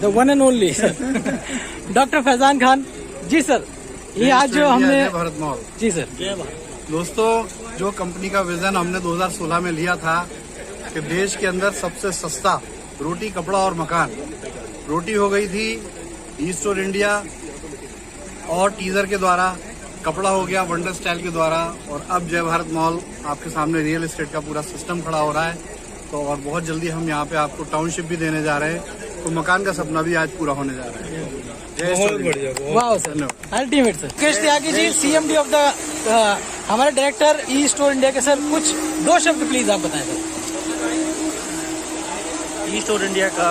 The one and only doctor Faizan Khan ji sir. ये आज जो हमने भारत मॉल जी सर। दोस्तों, जो कंपनी का विजन हमने 2016 में लिया था कि देश के अंदर सबसे सस्ता रोटी, कपड़ा और मकान। रोटी हो गई थी ई स्टोर इंडिया और टीजर के द्वारा, कपड़ा हो गया वंडर स्टाइल के द्वारा, और अब जय भारत मॉल आपके सामने रियल एस्टेट का पूरा सिस्टम खड़ा हो रहा है। तो और बहुत जल्दी हम यहाँ पे आपको टाउनशिप भी देने जा रहे हैं, तो मकान का सपना भी आज पूरा होने जा रहा है। बहुत बढ़िया, वाह sir, ultimate sir. Mukesh Tyagi ji, CMD of the हमारे डायरेक्टर ई स्टोर इंडिया के सर, कुछ 2 शब्द प्लीज आप बताएं सर। ई स्टोर इंडिया का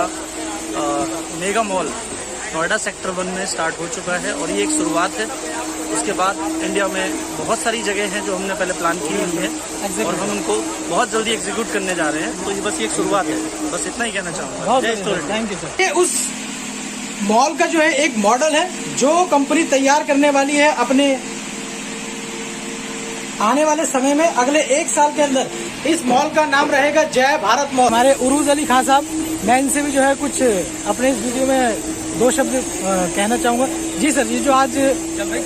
मेगा मॉल नोएडा सेक्टर 1 में स्टार्ट हो चुका है और ये एक शुरुआत है। इसके बाद इंडिया में बहुत सारी जगह हैं जो हमने पहले प्लान की हुई है और हम उनको बहुत जल्दी एग्जीक्यूट करने जा रहे हैं। तो ये बस एक शुरुआत है, बस इतना ही कहना चाहूँगा। जय store India. Thank you sir. ये उस मॉल का जो है एक मॉडल है जो कंपनी तैयार करने वाली है अपने आने वाले समय में, अगले 1 साल के अंदर। इस मॉल का नाम रहेगा जय भारत मॉल। हमारे उरूज अली खान साहब, मैं इनसे भी जो है कुछ अपने इस वीडियो में 2 शब्द कहना चाहूंगा। जी सर, ये जो आज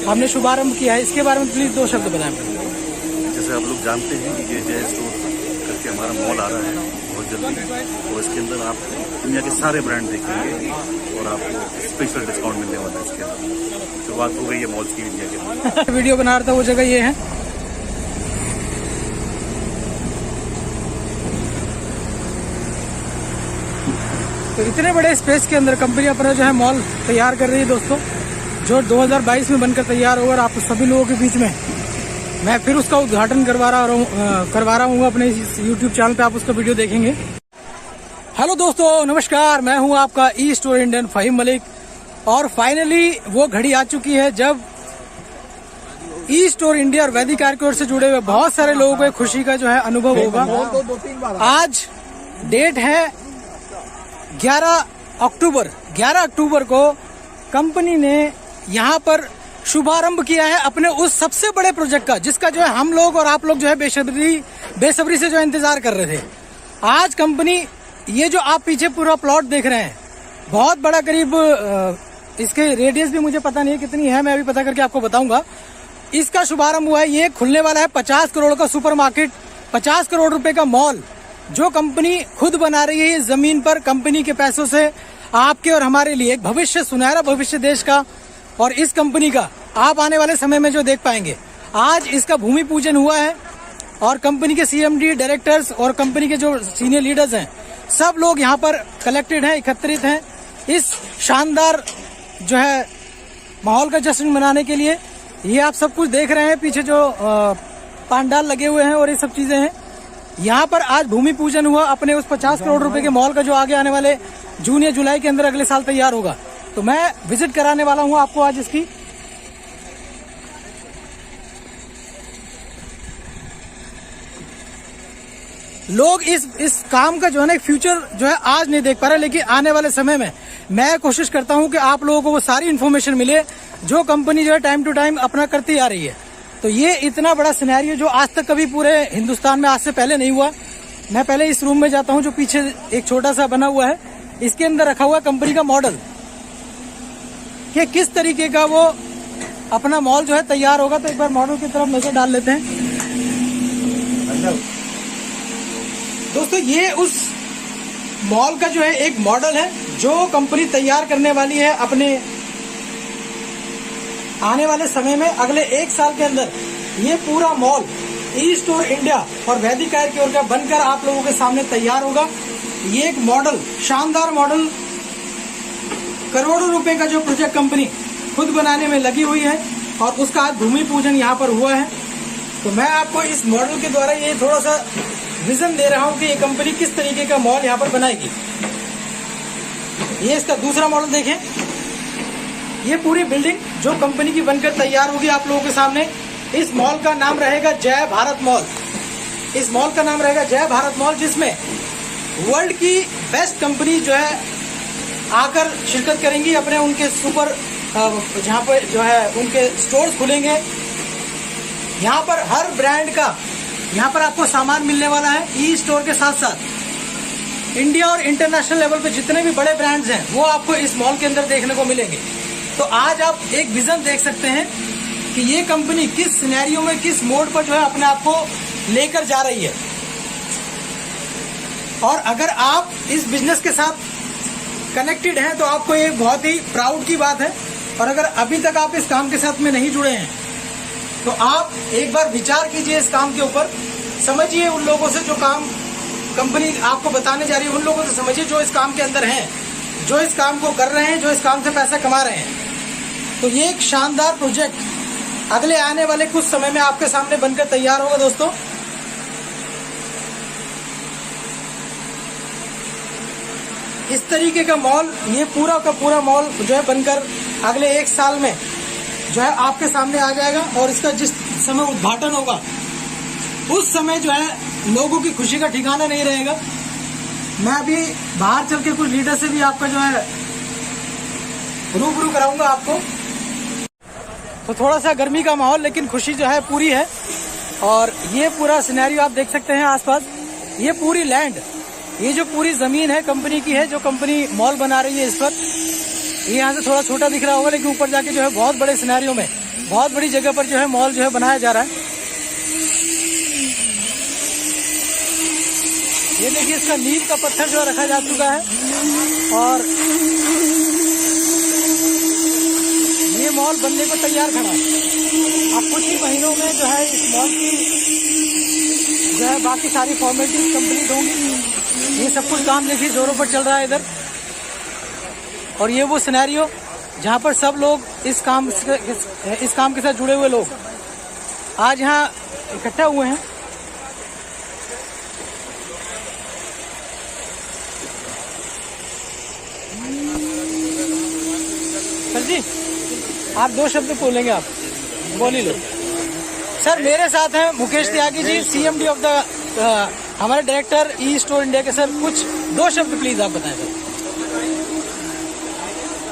हमने शुभारंभ किया है, इसके बारे में प्लीज 2 शब्द बताएं। जैसे आप लोग जानते हैं कि ये जय स्टोर करके हमारा मॉल आ रहा है बहुत जल्दी, और इसके अंदर आप दुनिया के सारे ब्रांड देखेंगे और आपको स्पेशल डिस्काउंट मिलने वाला है। इसके अंदर शुरुआत हो गई है मॉल की इंडिया के अंदर। वीडियो बना रहा था, वो जगह ये है। तो इतने बड़े स्पेस के अंदर कंपनी अपना जो है मॉल तैयार कर रही है दोस्तों, जो 2022 में बनकर तैयार होगा। और आप सभी लोगों के बीच में मैं फिर उसका उद्घाटन करवा रहा हूँ अपने इस YouTube चैनल पे, आप उसका वीडियो देखेंगे। हेलो दोस्तों, नमस्कार, मैं हूँ आपका E store Indian Faheem Malik. और फाइनली वो घड़ी आ चुकी है जब ई स्टोर इंडिया और वैदिक आर्कियोर से जुड़े हुए बहुत सारे लोगों को एक खुशी का जो है अनुभव होगा। आज डेट है 11 अक्टूबर। 11 अक्टूबर को कंपनी ने यहाँ पर शुभारंभ किया है अपने उस सबसे बड़े प्रोजेक्ट का, जिसका जो है हम लोग और आप लोग जो है बेसब्री से जो इंतजार कर रहे थे। आज कंपनी, ये जो आप पीछे पूरा प्लॉट देख रहे हैं, बहुत बड़ा, करीब इसके रेडियस भी मुझे पता नहीं है कितनी है, मैं अभी पता करके आपको बताऊंगा। इसका शुभारंभ हुआ है, ये खुलने वाला है 50 करोड़ का सुपरमार्केट, 50 करोड़ रुपए का मॉल, जो कंपनी खुद बना रही है इस जमीन पर कंपनी के पैसों से, आपके और हमारे लिए एक भविष्य, सुनहरा भविष्य देश का। और इस कंपनी का आप आने वाले समय में जो देख पाएंगे, आज इसका भूमि पूजन हुआ है और कंपनी के CMD, डायरेक्टर्स और कंपनी के जो सीनियर लीडर्स हैं, सब लोग यहाँ पर कलेक्टेड हैं, एकत्रित हैं इस शानदार जो है माहौल का जश्न मनाने के लिए। ये आप सब कुछ देख रहे हैं, पीछे जो पांडाल लगे हुए हैं और ये सब चीजें हैं। यहाँ पर आज भूमि पूजन हुआ अपने उस 50 करोड़ रुपए के मॉल का, जो आगे आने वाले जून या जुलाई के अंदर अगले साल तैयार होगा। तो मैं विजिट कराने वाला हूँ आपको आज इसकी। लोग इस काम का जो है ना एक फ्यूचर जो है आज नहीं देख पा रहे, लेकिन आने वाले समय में मैं कोशिश करता हूँ कि आप लोगों को वो सारी इन्फॉर्मेशन मिले जो कंपनी जो है टाइम टू टाइम अपना करती आ रही है। तो ये इतना बड़ा सिनेरियो जो आज तक कभी पूरे हिंदुस्तान में आज से पहले नहीं हुआ। मैं पहले इस रूम में जाता हूँ जो पीछे एक छोटा सा बना हुआ है, इसके अंदर रखा हुआ कंपनी का मॉडल, कि किस तरीके का वो अपना मॉल जो है तैयार होगा। तो एक बार मॉडल की तरफ नजर डाल लेते हैं दोस्तों। ये उस मॉल का जो है एक मॉडल है जो कंपनी तैयार करने वाली है अपने आने वाले समय में, अगले 1 साल के अंदर। ये पूरा मॉल ई स्टोर इंडिया और वैदिक आर्कियोर का बनकर आप लोगों के सामने तैयार होगा। ये एक मॉडल, शानदार मॉडल, करोड़ों रुपए का जो प्रोजेक्ट कंपनी खुद बनाने में लगी हुई है और उसका आज भूमि पूजन यहाँ पर हुआ है। तो मैं आपको इस मॉडल के द्वारा ये थोड़ा सा विजन दे रहा हूँ कि ये कंपनी किस तरीके का मॉल यहाँ पर बनाएगी। ये इसका दूसरा मॉडल देखें। ये पूरी बिल्डिंग जो कंपनी की बनकर तैयार होगी आप लोगों के सामने। इस मॉल का नाम रहेगा जय भारत मॉल। इस मॉल का नाम रहेगा जय भारत मॉल, जिसमें वर्ल्ड की बेस्ट कंपनी जो है आकर शिरकत करेंगी अपने उनके सुपर, जहाँ पर जो है उनके स्टोर्स खुलेंगे। यहाँ पर हर ब्रांड का यहाँ पर आपको सामान मिलने वाला है ई स्टोर के साथ साथ। इंडिया और इंटरनेशनल लेवल पे जितने भी बड़े ब्रांड्स हैं वो आपको इस मॉल के अंदर देखने को मिलेंगे। तो आज आप एक विजन देख सकते हैं कि ये कंपनी किस सिनेरियो में, किस मोड पर जो है अपने आप को लेकर जा रही है। और अगर आप इस बिजनेस के साथ कनेक्टेड हैं तो आपको ये बहुत ही प्राउड की बात है। और अगर अभी तक आप इस काम के साथ में नहीं जुड़े हैं तो आप एक बार विचार कीजिए इस काम के ऊपर, समझिए उन लोगों से जो काम कंपनी आपको बताने जा रही है, उन लोगों से समझिए जो इस काम के अंदर हैं, जो इस काम को कर रहे हैं, जो इस काम से पैसा कमा रहे हैं। तो ये एक शानदार प्रोजेक्ट अगले आने वाले कुछ समय में आपके सामने बनकर तैयार होगा दोस्तों। इस तरीके का मॉल, ये पूरा का पूरा मॉल जो है बनकर अगले 1 साल में जो है आपके सामने आ जाएगा। और इसका जिस समय उद्घाटन होगा उस समय जो है लोगों की खुशी का ठिकाना नहीं रहेगा। मैं अभी बाहर चल के कुछ लीडर से भी आपका जो है रूबरू कराऊंगा आपको। तो थोड़ा सा गर्मी का माहौल, लेकिन खुशी जो है पूरी है। और ये पूरा सिनेरियो आप देख सकते हैं आसपास, ये पूरी लैंड, ये जो पूरी जमीन है कंपनी की है, जो कंपनी मॉल बना रही है इस पर। ये यहाँ से थोड़ा छोटा दिख रहा होगा, लेकिन ऊपर जाके जो है बहुत बड़े सिनेरियो में, बहुत बड़ी जगह पर जो है मॉल जो है बनाया जा रहा है। ये देखिए, इसका नींव का पत्थर जो रखा जा चुका है और ये मॉल बनने को तैयार खड़ा है। अब कुछ ही महीनों में जो है इस मॉल की जो है बाकी सारी फॉर्मेलिटीज कंप्लीट होंगी। ये सब कुछ काम देखिए जोरों पर चल रहा है इधर। और ये वो सिनेरियो जहाँ पर सब लोग इस काम के साथ जुड़े हुए लोग आज यहाँ इकट्ठा हुए हैं। सर जी, आप 2 शब्द बोलेंगे, आप बोल ही लो। सर, मेरे साथ हैं Mukesh Tyagi ji, CMD of the हमारे डायरेक्टर ई स्टोर इंडिया के। सर, कुछ 2 शब्द प्लीज आप बताएं सर।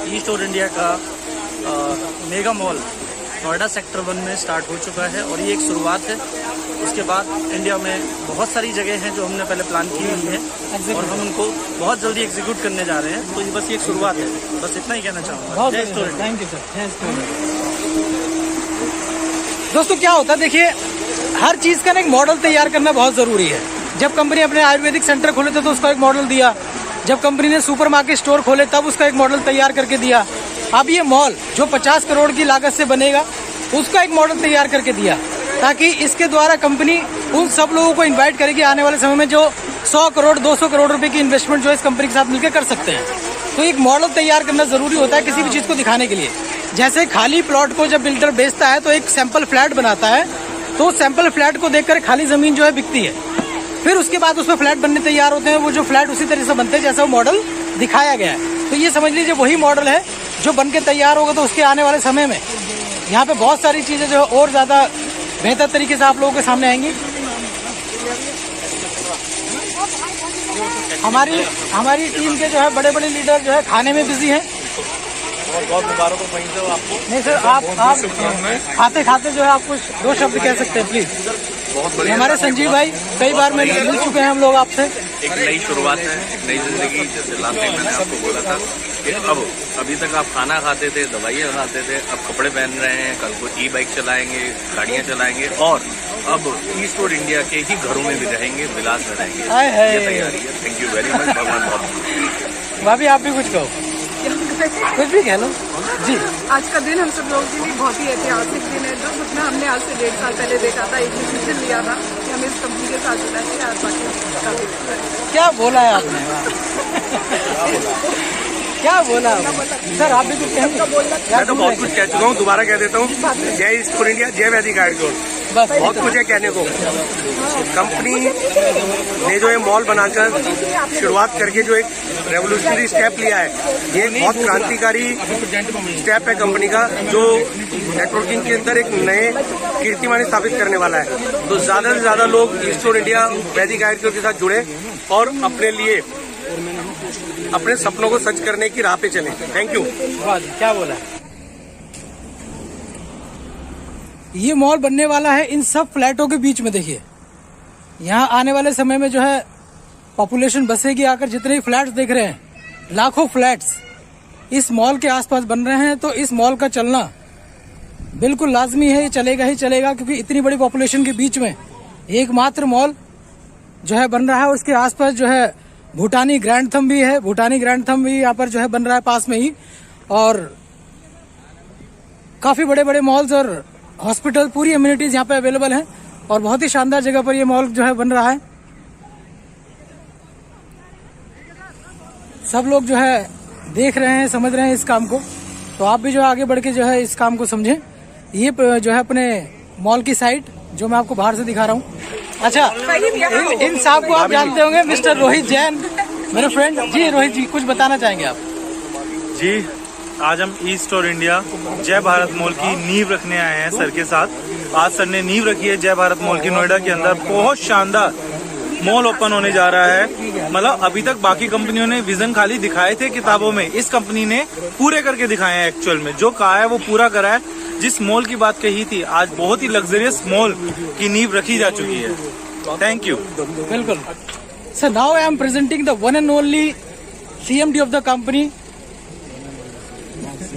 ई स्टोर इंडिया का मेगा मॉल नोएडा सेक्टर 1 में स्टार्ट हो चुका है और ये एक शुरुआत है। उसके बाद इंडिया में बहुत सारी जगह हैं जो हमने पहले प्लान की हुई है और हम उनको बहुत जल्दी एग्जीक्यूट करने जा रहे हैं। तो ये बस एक शुरुआत है, बस इतना ही कहना चाहूँगा। जय store India. Thank you sir. दोस्तों, क्या होता है, देखिए, हर चीज का ना एक मॉडल तैयार करना बहुत जरूरी है। जब कंपनी अपने आयुर्वेदिक सेंटर खोले थे तो उसका एक मॉडल दिया। जब कंपनी ने सुपरमार्केट स्टोर खोले तब उसका एक मॉडल तैयार करके दिया। अब ये मॉल जो 50 करोड़ की लागत से बनेगा उसका एक मॉडल तैयार करके दिया, ताकि इसके द्वारा कंपनी उन सब लोगों को इनवाइट करेगी आने वाले समय में जो 100 करोड़ 200 करोड़ रुपए की इन्वेस्टमेंट जो इस कंपनी के साथ मिलकर कर सकते हैं। तो एक मॉडल तैयार करना जरूरी होता है किसी भी चीज को दिखाने के लिए। जैसे खाली प्लॉट को जब बिल्डर बेचता है तो एक सैंपल फ्लैट बनाता है, तो सैंपल फ्लैट को देखकर खाली जमीन जो है बिकती है। फिर उसके बाद उसमें फ्लैट बनने तैयार होते हैं। वो जो फ्लैट उसी तरह से बनते हैं जैसा वो मॉडल दिखाया गया है। तो ये समझ लीजिए वही मॉडल है जो बन के तैयार होगा। तो उसके आने वाले समय में यहाँ पे बहुत सारी चीजें जो है और ज्यादा बेहतर तरीके से आप लोगों के सामने आएंगी। हमारी टीम के जो है बड़े बड़े लीडर जो है खाने में बिजी हैं। बहुत मुबारक हो वहीं से आपको। नहीं सर, आप खाते खाते जो है आप कुछ 2 शब्द कह सकते हैं प्लीज। बहुत बढ़िया। हमारे संजीव भाई, कई बार मिल चुके हैं हम लोग आपसे। एक नई शुरुआत है, नई जिंदगी। जैसे लास्ट टाइम मैंने आपको बोला था कि अब अभी तक आप खाना खाते थे, दवाइयाँ खाते थे, अब कपड़े पहन रहे हैं, कल को ई-बाइक चलाएंगे, गाड़ियाँ चलाएंगे और अब ई स्टोर इंडिया के ही घरों में भी रहेंगे, विलास में रहेंगे। ये तैयारी है। Thank you very much. भगवान बहुत। भाभी, आप भी कुछ कहो, कुछ भी कह लो जी। आज का दिन हम सब लोगों के लिए बहुत ही ऐतिहासिक दिन है। जो सपना हमने आज से 1.5 साल पहले देखा था, एक डिसीजन लिया था कि हमें इस कंपनी के साथ जुड़ना चाहिए। आज बाकी क्या बोला है आपने? क्या बोला सर? आप भी कुछ कहेंगे? मैं तो बहुत कुछ कह चुका हूँ, दोबारा कह देता हूँ। जय स्टोर इंडिया, जय वैदिक आयुर्वेद। बस बहुत कुछ है कहने को। कंपनी ने जो ये मॉल बनाकर शुरुआत करके जो एक रेवोल्यूशनरी स्टेप लिया है, ये एक बहुत क्रांतिकारी स्टेप है कंपनी का, जो नेटवर्किंग के अंदर एक नए कीर्तिमान स्थापित करने वाला है। तो ज्यादा से ज्यादा लोग स्टोर इंडिया वैदिक आयुर्वेद के साथ जुड़े और अपने लिए अपने सपनों को सच करने की राह पे चले। Thank you. क्या बोला? ये मॉल बनने वाला है इन सब फ्लैटों के बीच में। देखिए, यहाँ आने वाले समय में जो है पॉपुलेशन बसेगी आकर। जितने भी फ्लैट्स देख रहे हैं, लाखों फ्लैट्स इस मॉल के आसपास बन रहे हैं, तो इस मॉल का चलना बिल्कुल लाजमी है, ये चलेगा ही चलेगा, क्योंकि इतनी बड़ी पॉपुलेशन के बीच में एकमात्र मॉल जो है बन रहा है। और उसके आसपास जो है भूटानी ग्रैंड थंब भी है, भूटानी ग्रैंड थंब भी यहाँ पर जो है बन रहा है पास में ही। और काफी बड़े बड़े मॉल्स और हॉस्पिटल, पूरी एम्यूनिटीज यहाँ पे अवेलेबल हैं और बहुत ही शानदार जगह पर ये मॉल जो है बन रहा है। सब लोग जो है देख रहे हैं, समझ रहे हैं इस काम को, तो आप भी जो है आगे बढ़ के जो है इस काम को समझें। ये जो है अपने मॉल की साइट जो मैं आपको बाहर से दिखा रहा हूँ। अच्छा, इन साहब को आप जानते होंगे, मिस्टर रोहित जैन, मेरे फ्रेंड जी। रोहित जी, कुछ बताना चाहेंगे आप? जी, आज हम ई स्टोर इंडिया जय भारत मॉल की नींव रखने आए हैं सर के साथ। आज सर ने नींव रखी है जय भारत मॉल की नोएडा के अंदर। बहुत शानदार मॉल ओपन होने जा रहा है। मतलब अभी तक बाकी कंपनियों ने विजन खाली दिखाए थे किताबों में, इस कंपनी ने पूरे करके दिखाए हैं। एक्चुअल में जो कहा है वो पूरा करा है। जिस मॉल की बात कही थी, आज बहुत ही लग्जरियस मॉल की नींव रखी जा चुकी है। Thank you. बिल्कुल sir. Now I am presenting the one and only CMD of the company,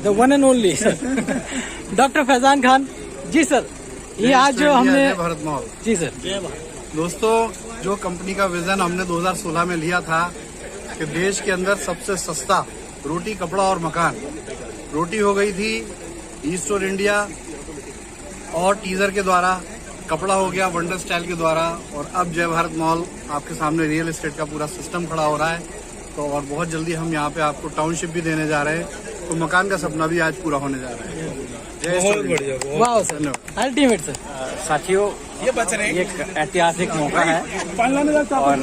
the one and only doctor Faizan Khan ji. Sir, ये आज जो हमने जय भारत मॉल। जी सर। दोस्तों, जो कंपनी का विजन हमने 2016 में लिया था कि देश के अंदर सबसे सस्ता रोटी, कपड़ा और मकान। रोटी हो गई थी ई स्टोर इंडिया और टीजर के द्वारा, कपड़ा हो गया वंडर स्टाइल के द्वारा, और अब जय भारत मॉल आपके सामने रियल एस्टेट का पूरा सिस्टम खड़ा हो रहा है। तो और बहुत जल्दी हम यहाँ पे आपको टाउनशिप भी देने जा रहे हैं, तो मकान का सपना भी आज पूरा होने जा रहा है। बहुत बढ़िया, वाह सर, अल्टीमेट सर। साथियों, ये एक ऐतिहासिक मौका है और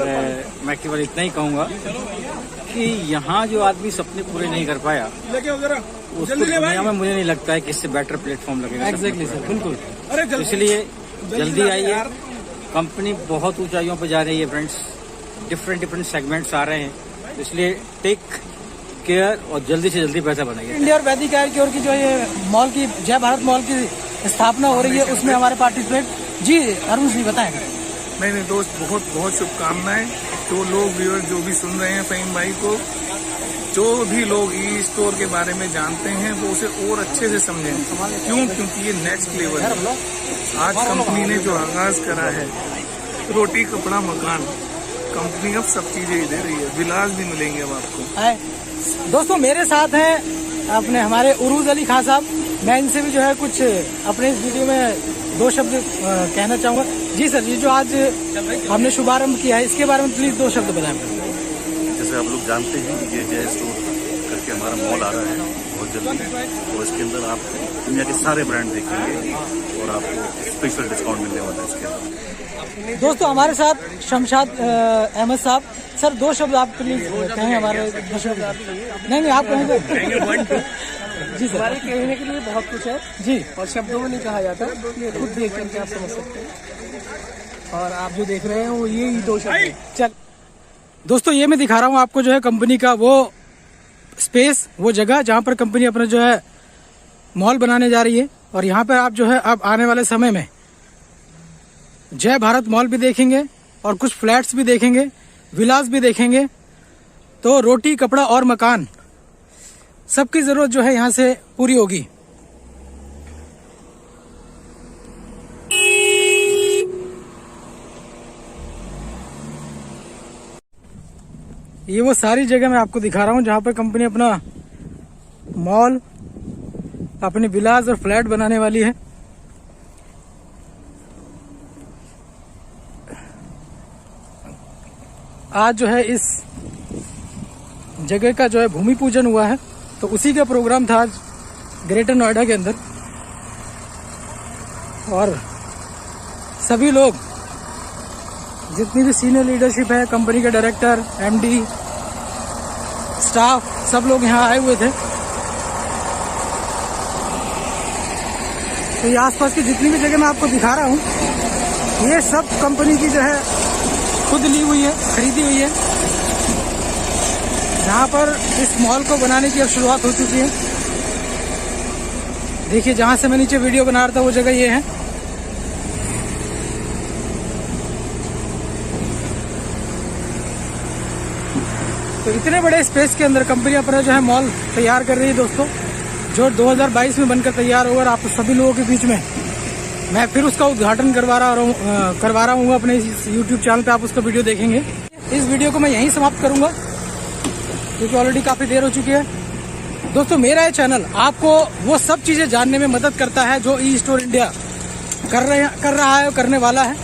मैं केवल इतना ही कहूँगा कि यहाँ जो आदमी सपने पूरे नहीं कर पाया, उसको दुनिया में मुझे नहीं लगता है कि इससे बेटर प्लेटफॉर्म लगेगा। एग्जैक्टली सर, बिल्कुल। इसलिए जल्दी आइए। कंपनी बहुत ऊंचाइयों पर जा रही है फ्रेंड्स, डिफरेंट सेगमेंट्स आ रहे हैं, इसलिए टेक केयर और जल्दी से जल्दी पैसा बनाइए। इंडिया और वैदिक केयर की ओर की जो ये मॉल की, जय भारत मॉल की स्थापना हो रही है, उसमें हमारे पार्टिसिपेट जी अरुण जी बताएं। नहीं दोस्त, बहुत बहुत शुभकामनाएं। जो लोग व्यूअर जो भी सुन रहे हैं फहीम भाई को, जो भी लोग ई स्टोर के बारे में जानते हैं वो उसे और अच्छे से समझें। क्यों? क्योंकि ये नेक्स्ट लेवल है। आज कंपनी ने जो आगाज करा है, रोटी, कपड़ा, मकान, कंपनी अब सब चीजें ही दे रही है। विलास भी मिलेंगे अब आपको। दोस्तों, मेरे साथ हैं अपने हमारे उरूज अली खान साहब। मैं इनसे भी जो है कुछ अपने इस वीडियो में 2 शब्द कहना चाहूंगा। जी सर, ये जो आज हमने शुभारंभ किया है, इसके बारे में प्लीज 2 शब्द बताएं। जैसे आप लोग जानते हैं, ये जय स्टोर करके हमारा मॉल आ रहा है बहुत जल्दी, और इसके अंदर आप दुनिया के सारे ब्रांड देखेंगे और आपको स्पेशल डिस्काउंट मिलने वाला है इसके अंदर। दोस्तों, हमारे साथ शमशाद अहमद साहब। सर, 2 शब्द आप प्लीज कहें हमारे दर्शकों को। नहीं, आप कहेंगे। जी सर। हमारे कहने के लिए बहुत कुछ है जी, और शब्दों में नहीं कहा जाता, ये खुद देख करके आप समझ सकते हैं। और आप जो देख रहे हैं वो ये ही 2 शब्द हैं। चल दोस्तों, ये मैं दिखा रहा हूँ आपको जो है कंपनी का वो स्पेस, वो जगह जहाँ पर कंपनी अपना जो है मॉल बनाने जा रही है। और यहाँ पर आप जो है अब आने वाले समय में जय भारत मॉल भी देखेंगे और कुछ फ्लैट्स भी देखेंगे, विलास भी देखेंगे। तो रोटी, कपड़ा और मकान, सबकी जरूरत जो है यहाँ से पूरी होगी। ये वो सारी जगह मैं आपको दिखा रहा हूँ जहाँ पर कंपनी अपना मॉल, अपनी विलास और फ्लैट बनाने वाली है। आज जो है इस जगह का जो है भूमि पूजन हुआ है, तो उसी का प्रोग्राम था आज ग्रेटर नोएडा के अंदर। और सभी लोग, जितनी भी सीनियर लीडरशिप है, कंपनी के डायरेक्टर, MD, स्टाफ, सब लोग यहाँ आए हुए थे। तो ये आसपास की जितनी भी जगह मैं आपको दिखा रहा हूँ, ये सब कंपनी की जो है खुद ली हुई है, खरीदी हुई है। जहाँ पर इस मॉल को बनाने की अब शुरुआत हो चुकी है। देखिए, जहाँ से मैं नीचे वीडियो बना रहा था वो जगह ये है। तो इतने बड़े स्पेस के अंदर कंपनी अपना जो है मॉल तैयार कर रही है दोस्तों, जो 2022 में बनकर तैयार होगा। आप सभी लोगों के बीच में मैं फिर उसका उद्घाटन करवा रहा हूँ अपने इस YouTube चैनल पे। आप उसका वीडियो देखेंगे। इस वीडियो को मैं यहीं समाप्त करूंगा क्योंकि ऑलरेडी काफी देर हो चुकी है। दोस्तों, मेरा ये चैनल आपको वो सब चीजें जानने में मदद करता है जो ई स्टोर इंडिया कर रहा है और करने वाला है।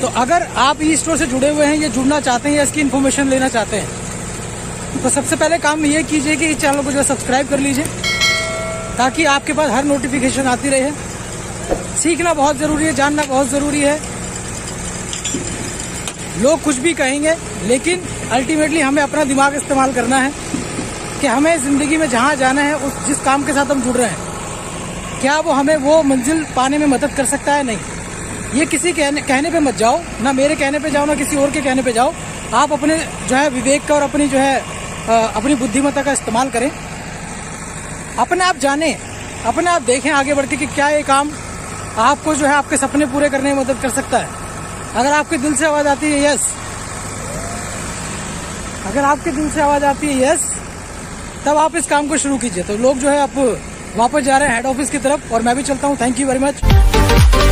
तो अगर आप ई स्टोर से जुड़े हुए हैं या जुड़ना चाहते हैं या इसकी इन्फॉर्मेशन लेना चाहते हैं तो सबसे पहले काम ये कीजिए कि इस चैनल को जो सब्सक्राइब कर लीजिए ताकि आपके पास हर नोटिफिकेशन आती रहे। सीखना बहुत जरूरी है, जानना बहुत जरूरी है। लोग कुछ भी कहेंगे लेकिन अल्टीमेटली हमें अपना दिमाग इस्तेमाल करना है कि हमें जिंदगी में जहाँ जाना है उस जिस काम के साथ हम जुड़ रहे हैं क्या वो हमें वो मंजिल पाने में मदद कर सकता है। नहीं, ये किसी कहने पे मत जाओ, ना मेरे कहने पे जाओ ना किसी और के कहने पे जाओ। आप अपने जो है विवेक का और अपनी जो है अपनी बुद्धिमत्ता का इस्तेमाल करें। अपने आप जानें, अपने आप देखें आगे बढ़ के कि क्या ये काम आपको जो है आपके सपने पूरे करने में मदद कर सकता है। अगर आपके दिल से आवाज आती है यस, अगर आपके दिल से आवाज आती है यस, तब आप इस काम को शुरू कीजिए। तो लोग जो है आप वापस जा रहे हैं हेड ऑफिस की तरफ और मैं भी चलता हूँ। Thank you very much.